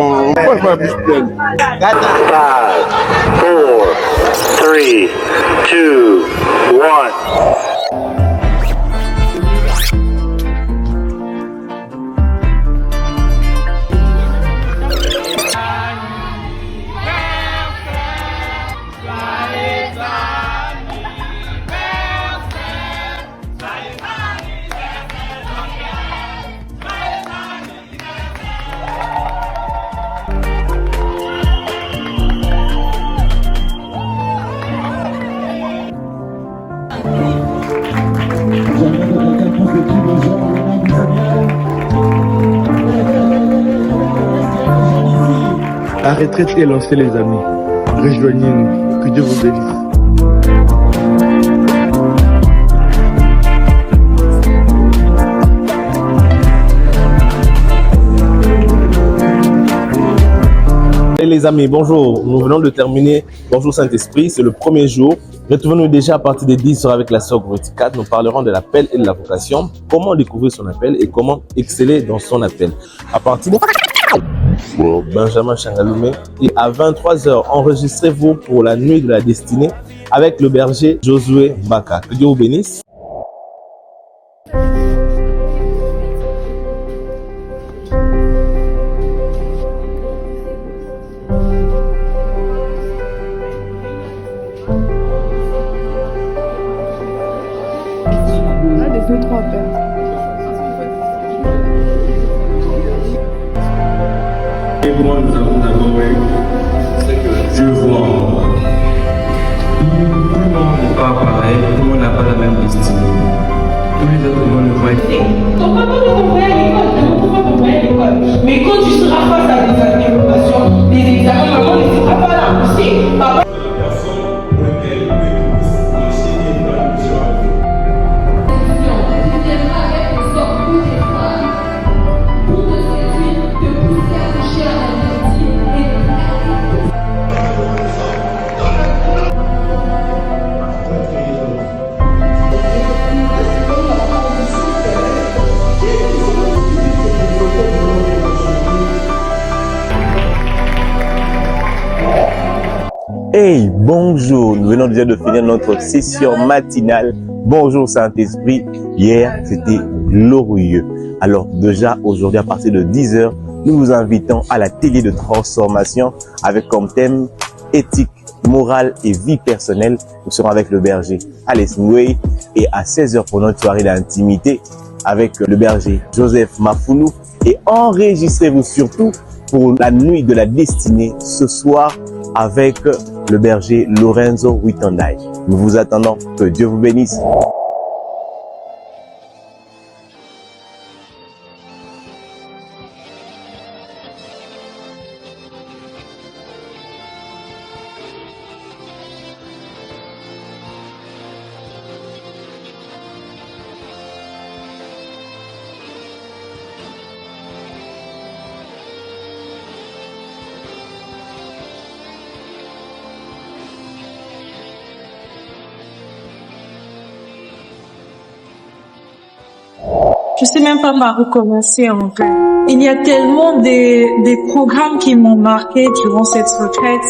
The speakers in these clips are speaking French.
Moi, je m'amuse bien. 5, 4, 3, 2, 1. La retraite est lancée, les amis. Rejoignez-nous. Que Dieu vous bénisse. Et les amis, bonjour. Nous venons de terminer Bonjour Saint-Esprit. C'est le premier jour. Retrouvons-nous déjà à partir des 10 h avec la sœur Grouty 4. Nous parlerons de l'appel et de la vocation. Comment découvrir son appel et comment exceller dans son appel. À partir de Benjamin Changalume. Et à 23 h, enregistrez-vous pour la nuit de la destinée avec le berger Josué Baka. Que Dieu vous bénisse. Des 2-3 pères. Et moi, nous avons d'abord eu ce que Dieu voit en moi. Tout le monde n'est pas pareil, tout le monde n'a pas la même destinée. Tous les autres monde le voient. Ton papa peut t'envoyer à l'école, mais quand tu seras face à des interrogations, des examens, maman ne sera pas là à pousser. Papa. Hey, bonjour. Nous venons déjà de finir notre session matinale. Bonjour Saint-Esprit. Hier, c'était glorieux. Alors déjà, aujourd'hui, à partir de 10 h, nous vous invitons à l'atelier de transformation avec comme thème éthique, morale et vie personnelle. Nous serons avec le berger Alice Ngwe et à 16 h pour notre soirée d'intimité avec le berger Joseph Mafoulou. Et enregistrez-vous surtout pour la nuit de la destinée ce soir avec le berger Lorenzo Witandai. Nous vous attendons. Que Dieu vous bénisse. Je sais même pas par où commencer en fait. Il y a tellement des programmes qui m'ont marqué durant cette retraite.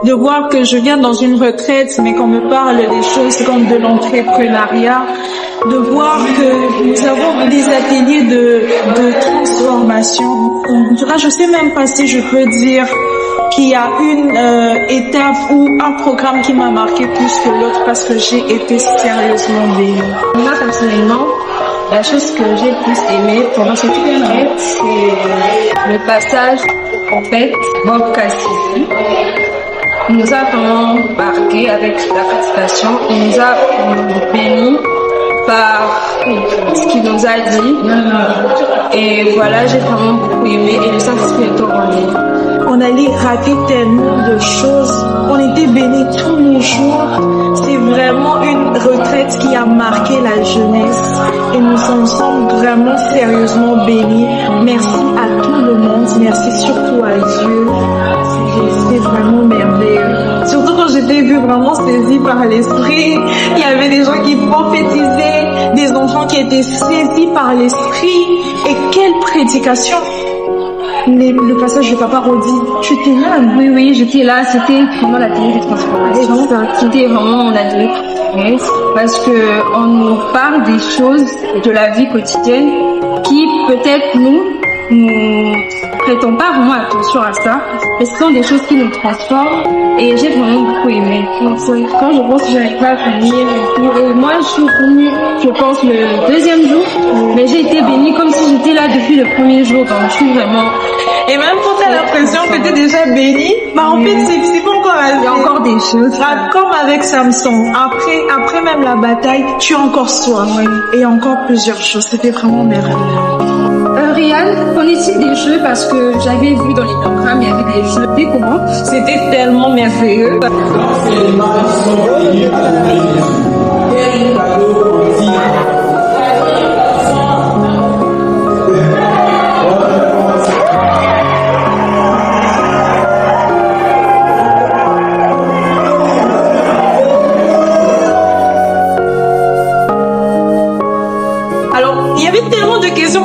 De voir que je viens dans une retraite, mais qu'on me parle des choses comme de l'entrepreneuriat. De voir que nous avons des ateliers de transformation. En tout cas, je sais même pas si je peux dire qu'il y a une étape ou un programme qui m'a marqué plus que l'autre parce que j'ai été sérieusement bénie. Moi, personnellement, la chose que j'ai le plus aimée pendant cette retraite, c'est le passage au prophète Bob Cassidy. Il nous a vraiment marqué avec la participation. Il nous a bénis par ce qu'il nous a dit. Et voilà, j'ai vraiment beaucoup aimé et le Saint-Esprit est au rendez-vous. On allait rater tellement de choses. On était bénis tous les jours. C'est vraiment une retraite qui a marqué la jeunesse. Et nous en sommes vraiment sérieusement bénis. Merci à tout le monde. Merci surtout à Dieu. C'est vraiment merveilleux. Surtout quand j'étais vue vraiment saisie par l'esprit. Il y avait des gens qui prophétisaient, des enfants qui étaient saisis par l'esprit. Et quelle prédication! le passage de Papa Rodi. Tu étais là? Oui, oui, j'étais là. C'était vraiment la télé des transformations. C'était vraiment la télé parce que on nous parle des choses de la vie quotidienne qui peut-être nous prêtons pas vraiment attention à ça, mais ce sont des choses qui nous transforment et j'ai vraiment beaucoup aimé. Quand je pense que j'arrive pas à finir et moi je suis venue, je pense le deuxième jour, mais j'ai été bénie comme si j'étais là depuis le premier jour, donc je suis vraiment... Et même quand tu as l'impression que tu es déjà béni, en fait, c'est pas encore assez. Il y a encore des choses. Comme avec Samson. Après même la bataille, tu as encore soif. Et encore plusieurs choses. C'était vraiment merveilleux. Rian, connais-tu des jeux? Parce que j'avais vu dans les programmes, il y avait des jeux. Et comment? C'était tellement merveilleux.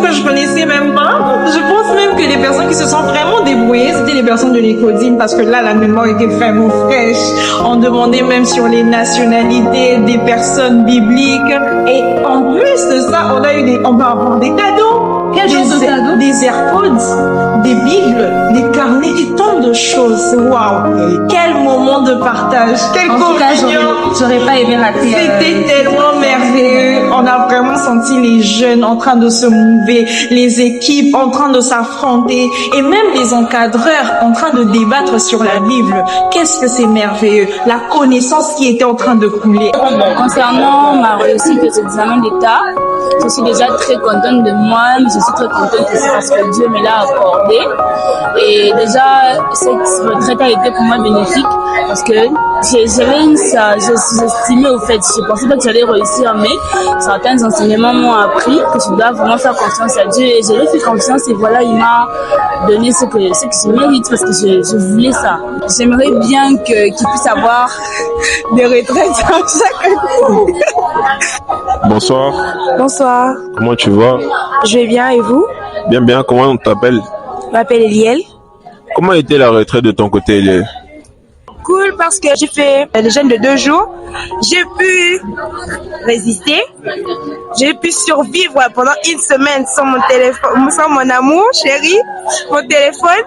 Que je connaissais même pas. Je pense même que les personnes qui se sont vraiment débrouillées, c'était les personnes de Nicodime, parce que là, la mémoire était vraiment fraîche. On demandait même sur les nationalités des personnes bibliques. Et en plus de ça, on va avoir des cadeaux. Quel genre de cadeaux? Des AirPods, des Bibles, des carnets et tant de choses. Waouh! Quel moment de partage! Quel communion! J'aurais pas aimé rater. C'était tellement merveilleux. On a vraiment senti les jeunes en train de se mouver, les équipes en train de s'affronter et même les encadreurs en train de débattre sur la Bible. Qu'est-ce que c'est merveilleux! La connaissance qui était en train de couler. Concernant ma réussite des examens d'État, je suis déjà très contente de moi, mais je suis très contente aussi parce que Dieu me l'a accordé. Et déjà, cette retraite a été pour moi bénéfique parce que j'estimais au fait, je pensais pas que j'allais réussir, mais certains enseignements m'ont appris que je dois vraiment faire confiance à Dieu et je lui ai fait confiance et voilà, il m'a donné ce que je mérite parce que je voulais ça. J'aimerais bien qu'il puisse avoir des retraites comme chaque Bonsoir. Bonsoir. Comment tu vas? Je vais bien et vous? Bien, bien. Comment on t'appelle? Je m'appelle Eliel. Comment était la retraite de ton côté, Eliel? Cool parce que j'ai fait le jeûne de 2 jours. J'ai pu résister. J'ai pu survivre pendant 1 semaine sans mon téléphone, sans mon amour, chéri, mon téléphone.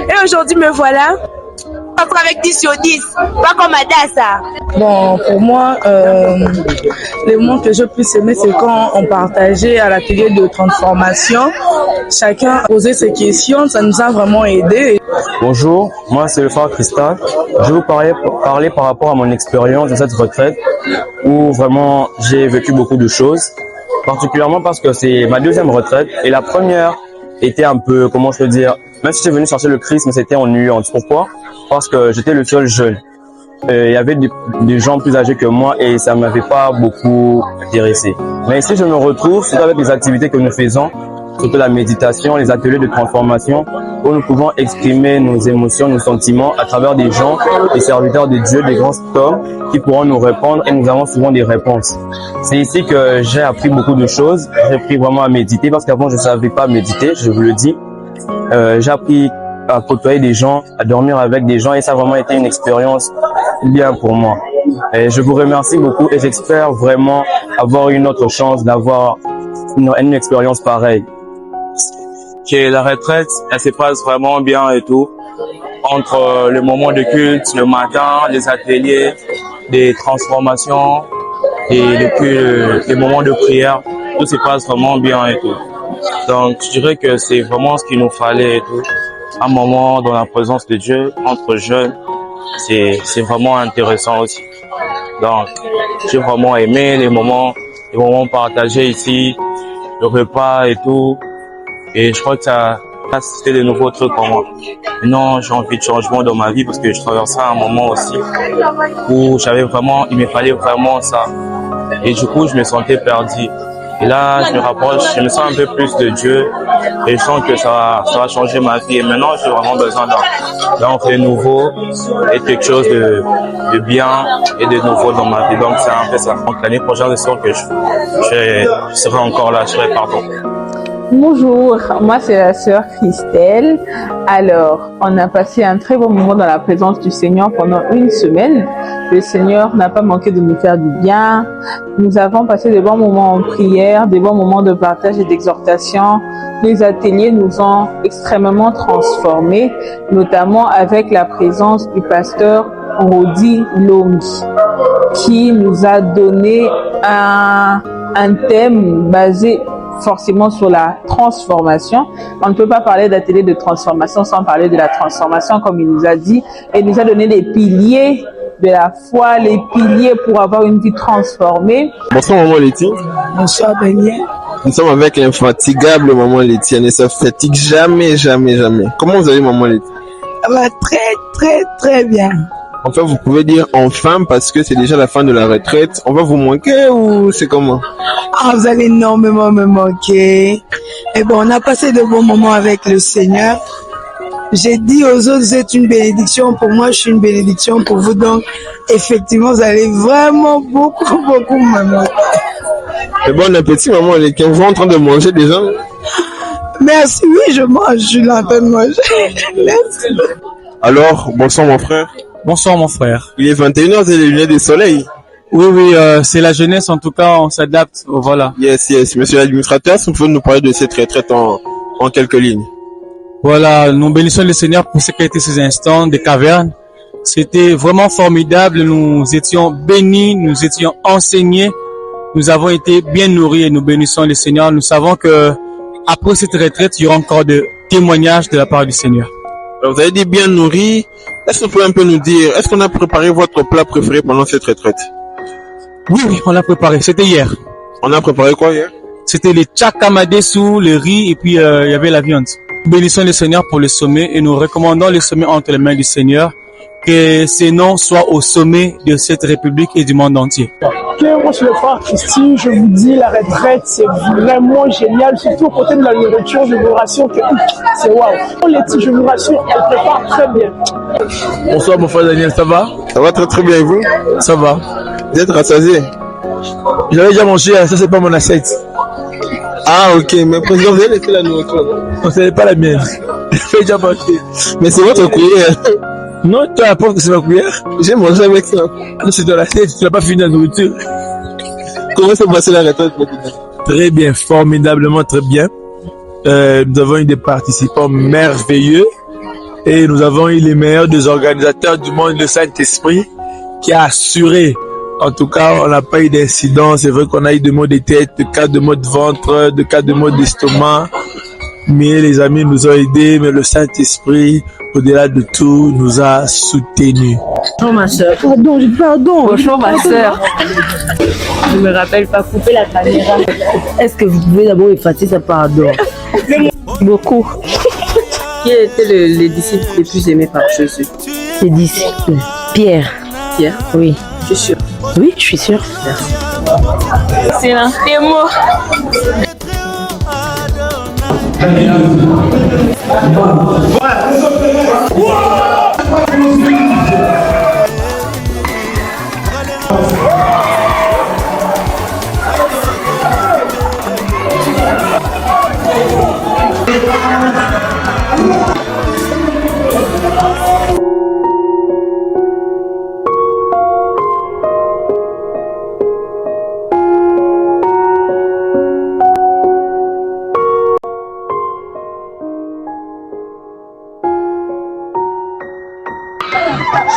Et aujourd'hui, me voilà. Avec 10 sur 10, pas comme Adassa. Bon, pour moi, les moments que je plus aimé, c'est quand on partageait à l'atelier de transformation. Chacun posait ses questions, ça nous a vraiment aidé. Bonjour, moi c'est le frère Christophe. Je vais vous parler par rapport à mon expérience de cette retraite où vraiment j'ai vécu beaucoup de choses, particulièrement parce que c'est ma 2e retraite et la première était un peu, comment je peux dire, même si j'étais venu chercher le Christ, mais c'était ennuyant. Pourquoi? Parce que j'étais le seul jeune. Il y avait des gens plus âgés que moi et ça ne m'avait pas beaucoup intéressé. Mais ici, je me retrouve, surtout avec les activités que nous faisons, surtout la méditation, les ateliers de transformation, où nous pouvons exprimer nos émotions, nos sentiments à travers des gens, des serviteurs de Dieu, des grands hommes qui pourront nous répondre et nous avons souvent des réponses. C'est ici que j'ai appris beaucoup de choses. J'ai appris vraiment à méditer parce qu'avant, je ne savais pas méditer, je vous le dis. J'ai appris à côtoyer des gens, à dormir avec des gens et ça a vraiment été une expérience bien pour moi. Et je vous remercie beaucoup et j'espère vraiment avoir une autre chance d'avoir une expérience pareille. Que la retraite, elle se passe vraiment bien et tout. Entre le moment de culte, le matin, les ateliers, des transformations et depuis les moments de prière, tout se passe vraiment bien et tout. Donc, je dirais que c'est vraiment ce qu'il nous fallait et tout. Un moment dans la présence de Dieu, entre jeunes, c'est vraiment intéressant aussi. Donc, j'ai vraiment aimé les moments partagés ici, le repas et tout. Et je crois que ça c'était de nouveaux trucs pour moi. Maintenant, j'ai envie de changement dans ma vie parce que je traversais un moment aussi où il me fallait vraiment ça. Et du coup, je me sentais perdu. Et là, je me rapproche, je me sens un peu plus de Dieu et je sens que ça va changer ma vie. Et maintenant, j'ai vraiment besoin d'un renouveau et quelque chose de bien et de nouveau dans ma vie. Donc, c'est un peu ça. Donc, l'année prochaine, je sens que je serai encore là, je serai pardon. Bonjour, moi c'est la sœur Christelle. Alors, on a passé un très bon moment dans la présence du Seigneur pendant une semaine. Le Seigneur n'a pas manqué de nous faire du bien. Nous avons passé de bons moments en prière, des bons moments de partage et d'exhortation. Les ateliers nous ont extrêmement transformés, notamment avec la présence du pasteur Rodi Longi, qui nous a donné un thème basé forcément sur la transformation. On ne peut pas parler d'atelier de transformation sans parler de la transformation, comme il nous a dit, et il nous a donné les piliers de la foi, les piliers pour avoir une vie transformée. Bonsoir maman Letty. Bonsoir Daniel. Nous sommes avec l'infatigable maman Letty. Elle ne se fatigue jamais. Comment vous allez maman Letty? Très bien. Enfin, vous pouvez dire enfin parce que c'est déjà la fin de la retraite. On va vous manquer ou c'est comment? Vous allez énormément me manquer. Et bon, on a passé de bons moments avec le Seigneur. J'ai dit aux autres, c'est une bénédiction. Pour moi, je suis une bénédiction pour vous. Donc, effectivement, vous allez vraiment beaucoup me manquer. Et bon appétit, maman. Vous êtes en train de manger déjà? Merci, oui, je mange. Je suis là en train de manger. Merci. Alors, bonsoir mon frère. Bonsoir mon frère. Il est 21h, c'est les lunettes de soleil. Oui, c'est la jeunesse en tout cas, on s'adapte, voilà. Yes. Monsieur l'administrateur, est-ce que vous pouvez nous parler de cette retraite en quelques lignes? Voilà, nous bénissons le Seigneur pour ce qui a été ces instants de caverne. C'était vraiment formidable, nous étions bénis, nous étions enseignés, nous avons été bien nourris et nous bénissons le Seigneur. Nous savons que après cette retraite, il y aura encore des témoignages de la part du Seigneur. Alors, vous avez dit bien nourris. Est-ce que vous pouvez un peu nous dire, est-ce qu'on a préparé votre plat préféré pendant cette retraite? Oui, on l'a préparé. C'était hier. On a préparé quoi hier? C'était les tchakamadesu, le riz et puis il y avait la viande. Nous bénissons le Seigneur pour le sommet et nous recommandons le sommet entre les mains du Seigneur. Que ces noms soient au sommet de cette République et du monde entier. Moi, je suis le frère Christy, je vous dis, la retraite, c'est vraiment génial, surtout au côté de la nourriture, je vous rassure que c'est waouh. Letty, je vous rassure, elle prépare très bien. Bonsoir mon frère Daniel, ça va? Ça va très bien et vous? Ça va. Vous êtes rassasié? J'avais déjà mangé, ça c'est pas mon assiette. Ah ok, mais président, vous avez laissé la nourriture? Non, ce n'est pas la mienne. J'ai déjà mangé. Mais c'est votre cuillère. Non, tu apportes que c'est ma cuillère. J'ai mangé avec ça. Non, c'est de l'assiette, tu n'as pas fini la nourriture. Comment s'est passée la retraite? Très bien, formidablement très bien. Nous avons eu des participants merveilleux et nous avons eu les meilleurs des organisateurs du monde, le Saint-Esprit, qui a assuré. En tout cas, on n'a pas eu d'incident. C'est vrai qu'on a eu des maux de tête, des cas de maux de ventre, des cas de maux d'estomac. Mais les amis nous ont aidés, mais le Saint-Esprit, au-delà de tout, nous a soutenus. Bonjour ma soeur. Pardon. Bonjour ma soeur. Je me rappelle pas couper la caméra. Est-ce que vous pouvez d'abord effacer ça pardon? Beaucoup. Qui était les disciples les plus aimés par Jésus? Les disciples. Pierre. Pierre? Oui. Tu es sûr? Oui, je suis sûre. Merci. C'est un témoin.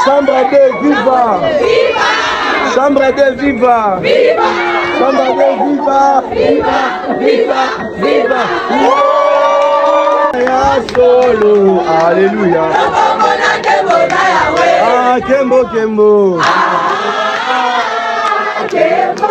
Chambre 2, viva! Chambre 2, viva! Chambre 2, viva! Viva! Solo! Alléluia! Ah, Kembo! Kembo! Kembo!